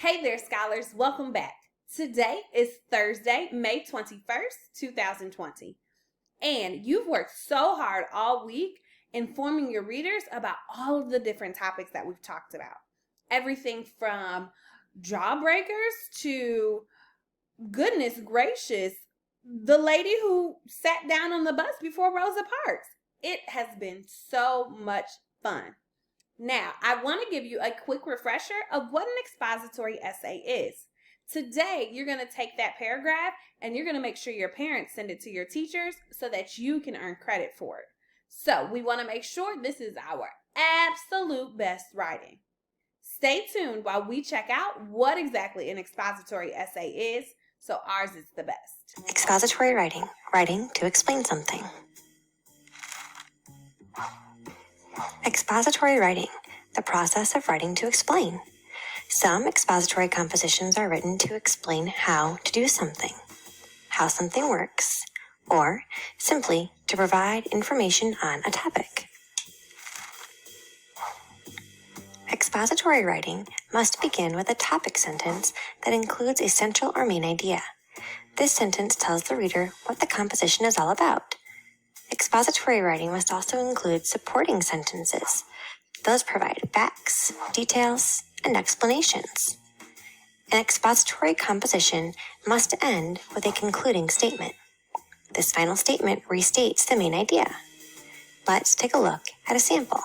Hey there, scholars. Welcome back. Today is Thursday, May 21st, 2020. And you've worked so hard all week informing your readers about all of the different topics that we've talked about. Everything from jawbreakers to, goodness gracious, the lady who sat down on the bus before Rosa Parks. It has been so much fun. Now, I want to give you a quick refresher of what an expository essay is. Today, you're going to take that paragraph and you're going to make sure your parents send it to your teachers so that you can earn credit for it. So, we want to make sure this is our absolute best writing. Stay tuned while we check out what exactly an expository essay is, so ours is the best. Expository writing, writing to explain something. Expository writing, the process of writing to explain. Some expository compositions are written to explain how to do something, how something works, or simply to provide information on a topic. Expository writing must begin with a topic sentence that includes a central or main idea. This sentence tells the reader what the composition is all about. Expository writing must also include supporting sentences. Those provide facts, details, and explanations. An expository composition must end with a concluding statement. This final statement restates the main idea. Let's take a look at a sample.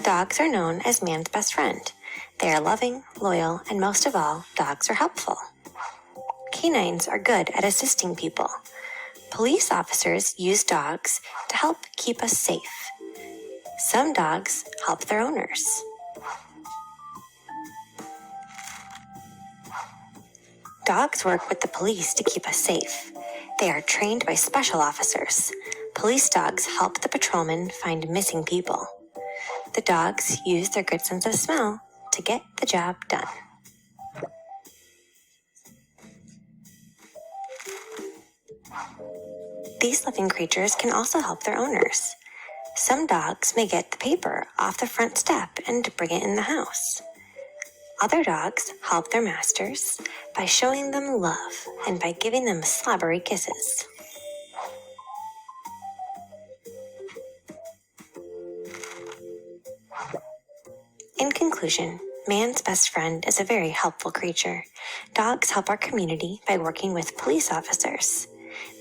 Dogs are known as man's best friend. They are loving, loyal, and most of all, dogs are helpful. Canines are good at assisting people. Police officers use dogs to help keep us safe. Some dogs help their owners. Dogs work with the police to keep us safe. They are trained by special officers. Police dogs help the patrolmen find missing people. The dogs use their good sense of smell to get the job done. These living creatures can also help their owners. Some dogs may get the paper off the front step and bring it in the house. Other dogs help their masters by showing them love and by giving them slobbery kisses. In conclusion, man's best friend is a very helpful creature. Dogs help our community by working with police officers.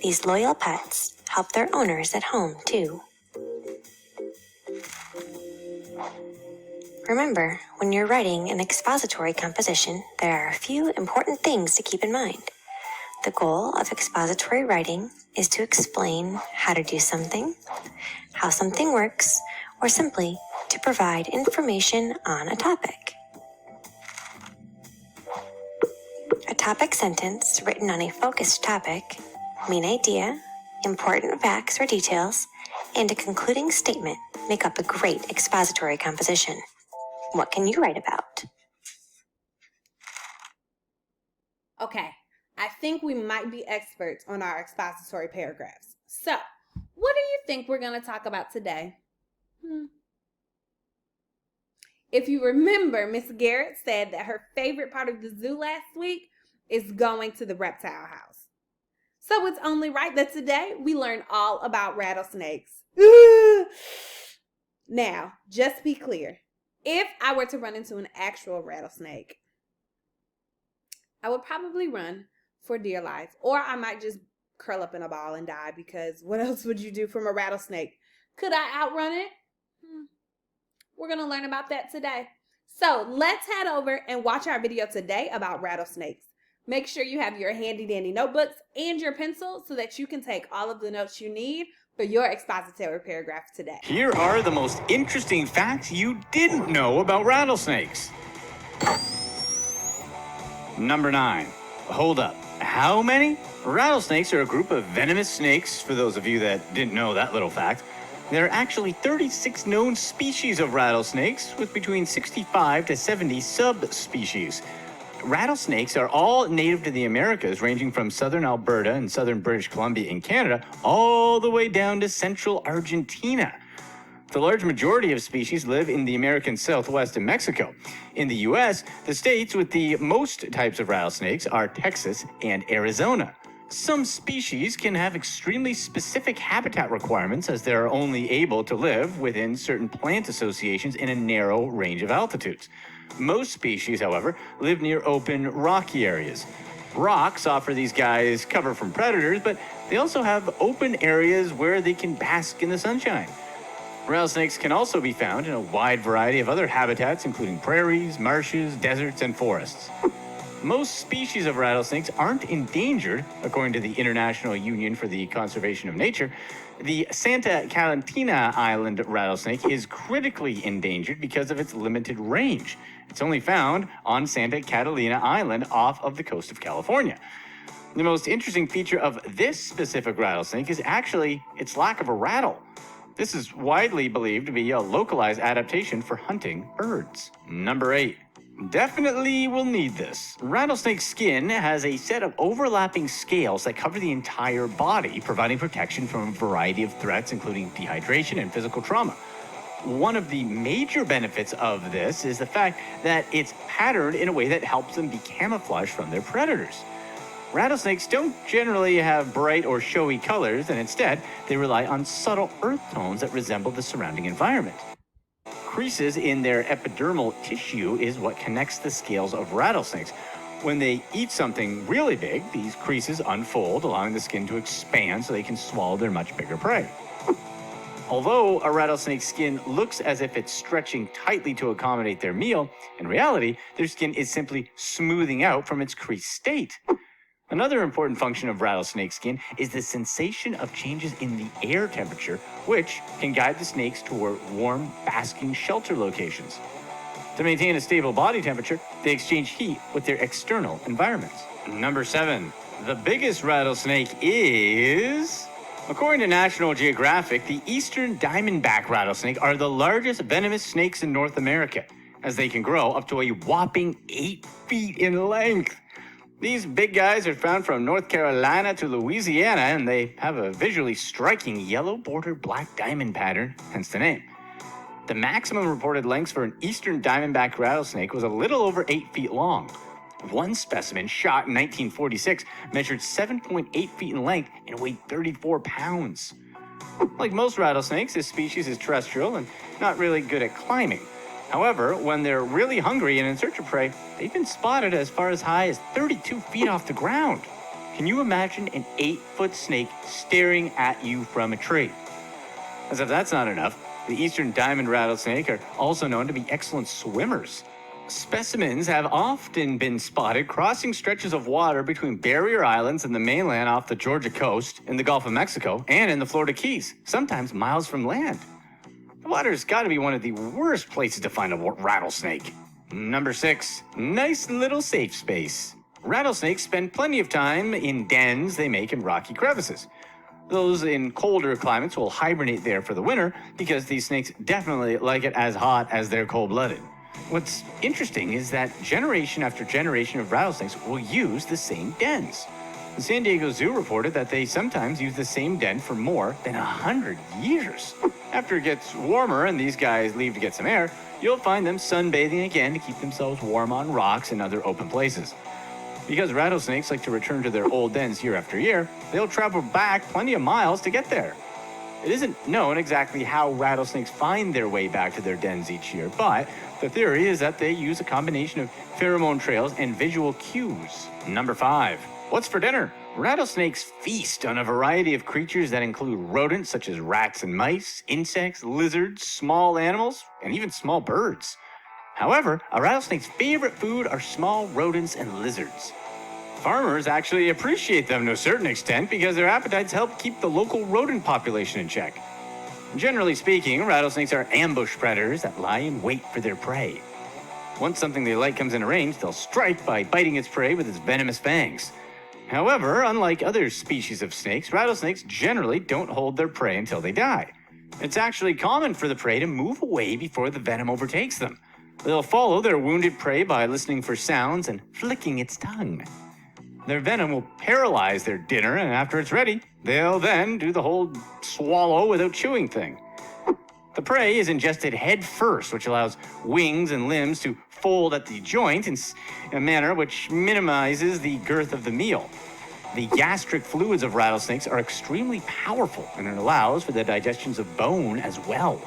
These loyal pets help their owners at home, too. Remember, when you're writing an expository composition, there are a few important things to keep in mind. The goal of expository writing is to explain how to do something, how something works, or simply to provide information on a topic. A topic sentence written on a focused topic, main idea, important facts or details, and a concluding statement make up a great expository composition. What can you write about? Okay, I think we might be experts on our expository paragraphs. So, what do you think we're going to talk about today? If you remember, Miss Garrett said that her favorite part of the zoo last week is going to the reptile house. So it's only right that today we learn all about rattlesnakes. Now, just be clear. If I were to run into an actual rattlesnake, I would probably run for dear life. Or I might just curl up in a ball and die, because what else would you do from a rattlesnake? Could I outrun it? We're going to learn about that today. So let's head over and watch our video today about rattlesnakes. Make sure you have your handy dandy notebooks and your pencil so that you can take all of the notes you need for your expository paragraph today. Here are the most interesting facts you didn't know about rattlesnakes. Number 9. Hold up. How many? Rattlesnakes are a group of venomous snakes, for those of you that didn't know that little fact. There are actually 36 known species of rattlesnakes, with between 65 to 70 subspecies. Rattlesnakes are all native to the Americas, ranging from southern Alberta and southern British Columbia in Canada, all the way down to central Argentina. The large majority of species live in the American Southwest and Mexico. In the U.S., the states with the most types of rattlesnakes are Texas and Arizona. Some species can have extremely specific habitat requirements as they are only able to live within certain plant associations in a narrow range of altitudes. Most species, however, live near open, rocky areas. Rocks offer these guys cover from predators, but they also have open areas where they can bask in the sunshine. Rattlesnakes can also be found in a wide variety of other habitats, including prairies, marshes, deserts, and forests. Most species of rattlesnakes aren't endangered, according to the International Union for the Conservation of Nature. The Santa Catalina Island rattlesnake is critically endangered because of its limited range. It's only found on Santa Catalina Island off of the coast of California. The most interesting feature of this specific rattlesnake is actually its lack of a rattle. This is widely believed to be a localized adaptation for hunting birds. Number 8. Definitely will need this. Rattlesnake skin has a set of overlapping scales that cover the entire body, providing protection from a variety of threats, including dehydration and physical trauma. One of the major benefits of this is the fact that it's patterned in a way that helps them be camouflaged from their predators. Rattlesnakes don't generally have bright or showy colors, and instead, they rely on subtle earth tones that resemble the surrounding environment. Creases in their epidermal tissue is what connects the scales of rattlesnakes. When they eat something really big, these creases unfold, allowing the skin to expand so they can swallow their much bigger prey. Although a rattlesnake's skin looks as if it's stretching tightly to accommodate their meal, in reality, their skin is simply smoothing out from its creased state. Another important function of rattlesnake skin is the sensation of changes in the air temperature, which can guide the snakes toward warm, basking shelter locations. To maintain a stable body temperature, they exchange heat with their external environments. Number 7. The biggest rattlesnake is... According to National Geographic, the eastern diamondback rattlesnake are the largest venomous snakes in North America, as they can grow up to a whopping 8 feet in length. These big guys are found from North Carolina to Louisiana, and they have a visually striking yellow bordered black diamond pattern, hence the name. The maximum reported lengths for an eastern diamondback rattlesnake was a little over 8 feet long. One specimen, shot in 1946, measured 7.8 feet in length and weighed 34 pounds. Like most rattlesnakes, this species is terrestrial and not really good at climbing. However, when they're really hungry and in search of prey, they've been spotted as far as high as 32 feet off the ground. Can you imagine an 8-foot snake staring at you from a tree? As if that's not enough, the eastern diamond rattlesnake are also known to be excellent swimmers. Specimens have often been spotted crossing stretches of water between barrier islands and the mainland off the Georgia coast, in the Gulf of Mexico, and in the Florida Keys, sometimes miles from land. The water's got to be one of the worst places to find a rattlesnake. Number 6. Nice little safe space. Rattlesnakes spend plenty of time in dens they make in rocky crevices. Those in colder climates will hibernate there for the winter because these snakes definitely like it as hot as they're cold-blooded. What's interesting is that generation after generation of rattlesnakes will use the same dens. The San Diego Zoo reported that they sometimes use the same den for more than 100 years. After it gets warmer and these guys leave to get some air, you'll find them sunbathing again to keep themselves warm on rocks and other open places. Because rattlesnakes like to return to their old dens year after year, they'll travel back plenty of miles to get there. It isn't known exactly how rattlesnakes find their way back to their dens each year, but the theory is that they use a combination of pheromone trails and visual cues. Number 5. What's for dinner? Rattlesnakes feast on a variety of creatures that include rodents such as rats and mice, insects, lizards, small animals, and even small birds. However, a rattlesnake's favorite food are small rodents and lizards. Farmers actually appreciate them to a certain extent because their appetites help keep the local rodent population in check. Generally speaking, rattlesnakes are ambush predators that lie in wait for their prey. Once something they like comes into range, they'll strike by biting its prey with its venomous fangs. However, unlike other species of snakes, rattlesnakes generally don't hold their prey until they die. It's actually common for the prey to move away before the venom overtakes them. They'll follow their wounded prey by listening for sounds and flicking its tongue. Their venom will paralyze their dinner, and after it's ready, they'll then do the whole swallow without chewing thing. The prey is ingested head first, which allows wings and limbs to fold at the joint in a manner which minimizes the girth of the meal. The gastric fluids of rattlesnakes are extremely powerful, and it allows for the digestions of bone as well.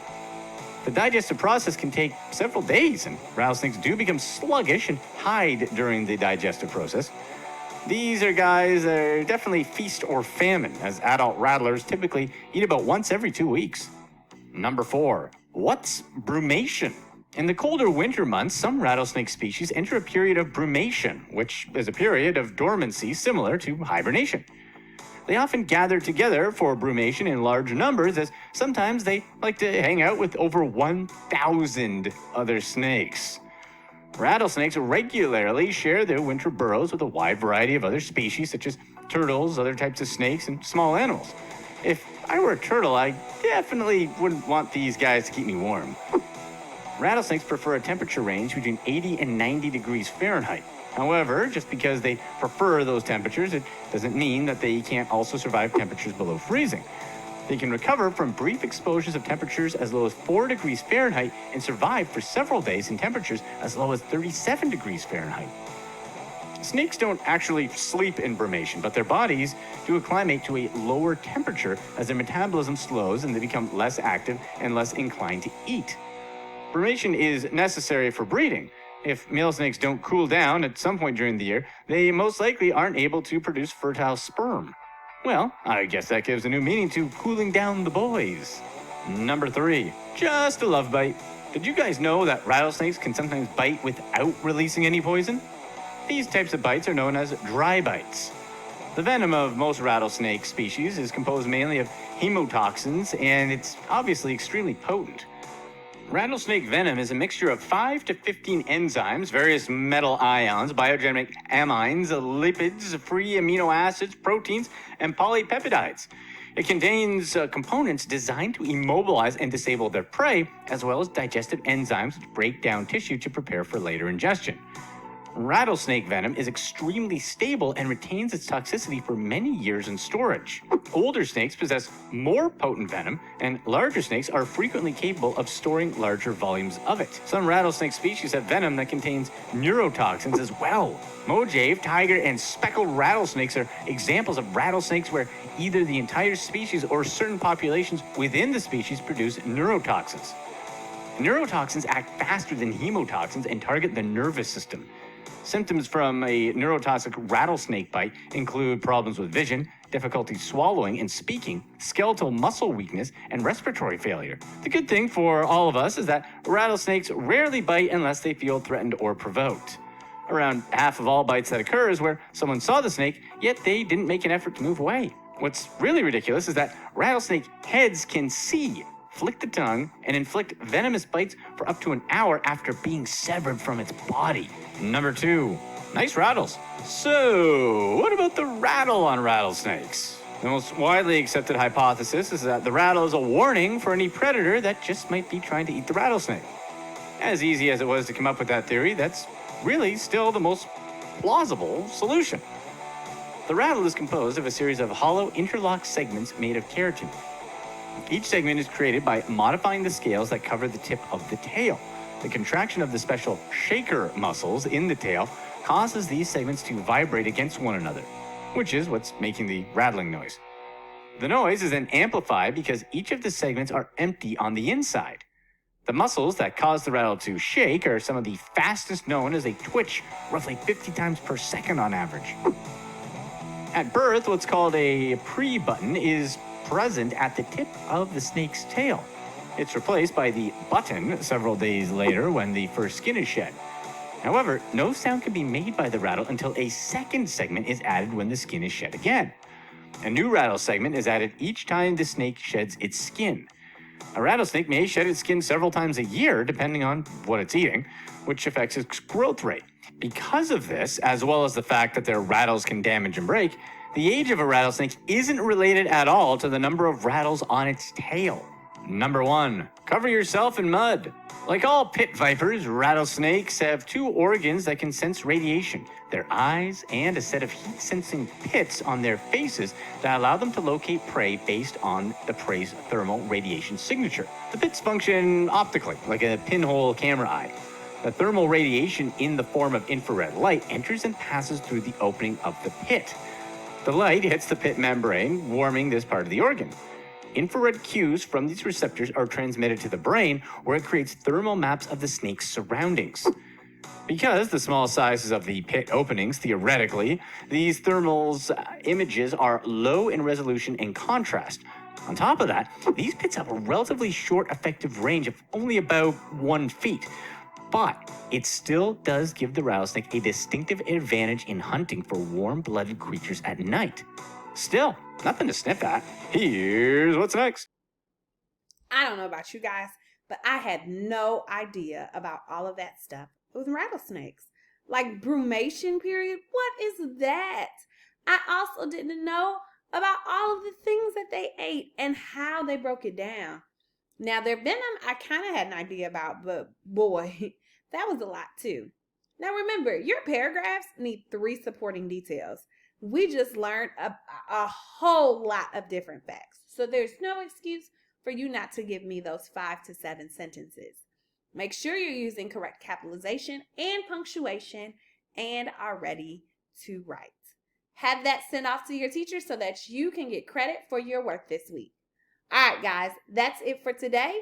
The digestive process can take several days, and rattlesnakes do become sluggish and hide during the digestive process. These are guys that are definitely feast or famine, as adult rattlers typically eat about once every 2 weeks. Number 4. What's bromation? In the colder winter months, some rattlesnake species enter a period of bromation, which is a period of dormancy similar to hibernation. They often gather together for bromation in large numbers, as sometimes they like to hang out with over 1,000 other snakes. Rattlesnakes regularly share their winter burrows with a wide variety of other species, such as turtles, other types of snakes, and small animals. If I were a turtle, I definitely wouldn't want these guys to keep me warm. Rattlesnakes prefer a temperature range between 80 and 90 degrees Fahrenheit. However, just because they prefer those temperatures, it doesn't mean that they can't also survive temperatures below freezing. They can recover from brief exposures of temperatures as low as 4 degrees Fahrenheit and survive for several days in temperatures as low as 37 degrees Fahrenheit. Snakes don't actually sleep in bromation, but their bodies do acclimate to a lower temperature as their metabolism slows and they become less active and less inclined to eat. Bromation is necessary for breeding. If male snakes don't cool down at some point during the year, they most likely aren't able to produce fertile sperm. Well, I guess that gives a new meaning to cooling down the boys. Number 3, just a love bite. Did you guys know that rattlesnakes can sometimes bite without releasing any poison? These types of bites are known as dry bites. The venom of most rattlesnake species is composed mainly of hemotoxins, and it's obviously extremely potent. Rattlesnake venom is a mixture of 5 to 15 enzymes, various metal ions, biogenic amines, lipids, free amino acids, proteins, and polypeptides. It contains components designed to immobilize and disable their prey, as well as digestive enzymes which break down tissue to prepare for later ingestion. Rattlesnake venom is extremely stable and retains its toxicity for many years in storage. Older snakes possess more potent venom, and larger snakes are frequently capable of storing larger volumes of it. Some rattlesnake species have venom that contains neurotoxins as well. Mojave, tiger, and speckled rattlesnakes are examples of rattlesnakes where either the entire species or certain populations within the species produce neurotoxins. Neurotoxins act faster than hemotoxins and target the nervous system. Symptoms from a neurotoxic rattlesnake bite include problems with vision, difficulty swallowing and speaking, skeletal muscle weakness, and respiratory failure. The good thing for all of us is that rattlesnakes rarely bite unless they feel threatened or provoked. Around half of all bites that occur is where someone saw the snake, yet they didn't make an effort to move away. What's really ridiculous is that rattlesnake heads can see, flick the tongue, and inflict venomous bites for up to an hour after being severed from its body. Number 2, nice rattles. So, what about the rattle on rattlesnakes? The most widely accepted hypothesis is that the rattle is a warning for any predator that just might be trying to eat the rattlesnake. As easy as it was to come up with that theory, that's really still the most plausible solution. The rattle is composed of a series of hollow interlocked segments made of keratin. Each segment is created by modifying the scales that cover the tip of the tail. The contraction of the special shaker muscles in the tail causes these segments to vibrate against one another, which is what's making the rattling noise. The noise is then amplified because each of the segments are empty on the inside. The muscles that cause the rattle to shake are some of the fastest known as they twitch roughly 50 times per second on average. At birth, what's called a pre-button is present at the tip of the snake's tail. It's replaced by the button several days later when the first skin is shed. However, no sound can be made by the rattle until a second segment is added when the skin is shed again. A new rattle segment is added each time the snake sheds its skin. A rattlesnake may shed its skin several times a year depending on what it's eating, which affects its growth rate. Because of this, as well as the fact that their rattles can damage and break, the age of a rattlesnake isn't related at all to the number of rattles on its tail. Number 1, cover yourself in mud. Like all pit vipers, rattlesnakes have 2 organs that can sense radiation: their eyes and a set of heat-sensing pits on their faces that allow them to locate prey based on the prey's thermal radiation signature. The pits function optically, like a pinhole camera eye. The thermal radiation in the form of infrared light enters and passes through the opening of the pit. The light hits the pit membrane, warming this part of the organ. Infrared cues from these receptors are transmitted to the brain, where it creates thermal maps of the snake's surroundings. Because the small sizes of the pit openings, theoretically, these thermals images are low in resolution and contrast. On top of that, these pits have a relatively short effective range of only about 1 feet. But it still does give the rattlesnake a distinctive advantage in hunting for warm-blooded creatures at night. Still, nothing to sniff at. Here's what's next. I don't know about you guys, but I had no idea about all of that stuff with rattlesnakes. Like bromation period, what is that? I also didn't know about all of the things that they ate and how they broke it down. Now, their venom, I kind of had an idea about, but boy, that was a lot too. Now, remember, your paragraphs need 3 supporting details. We just learned a whole lot of different facts. So there's no excuse for you not to give me those 5 to 7 sentences. Make sure you're using correct capitalization and punctuation and are ready to write. Have that sent off to your teacher so that you can get credit for your work this week. All right, guys, that's it for today.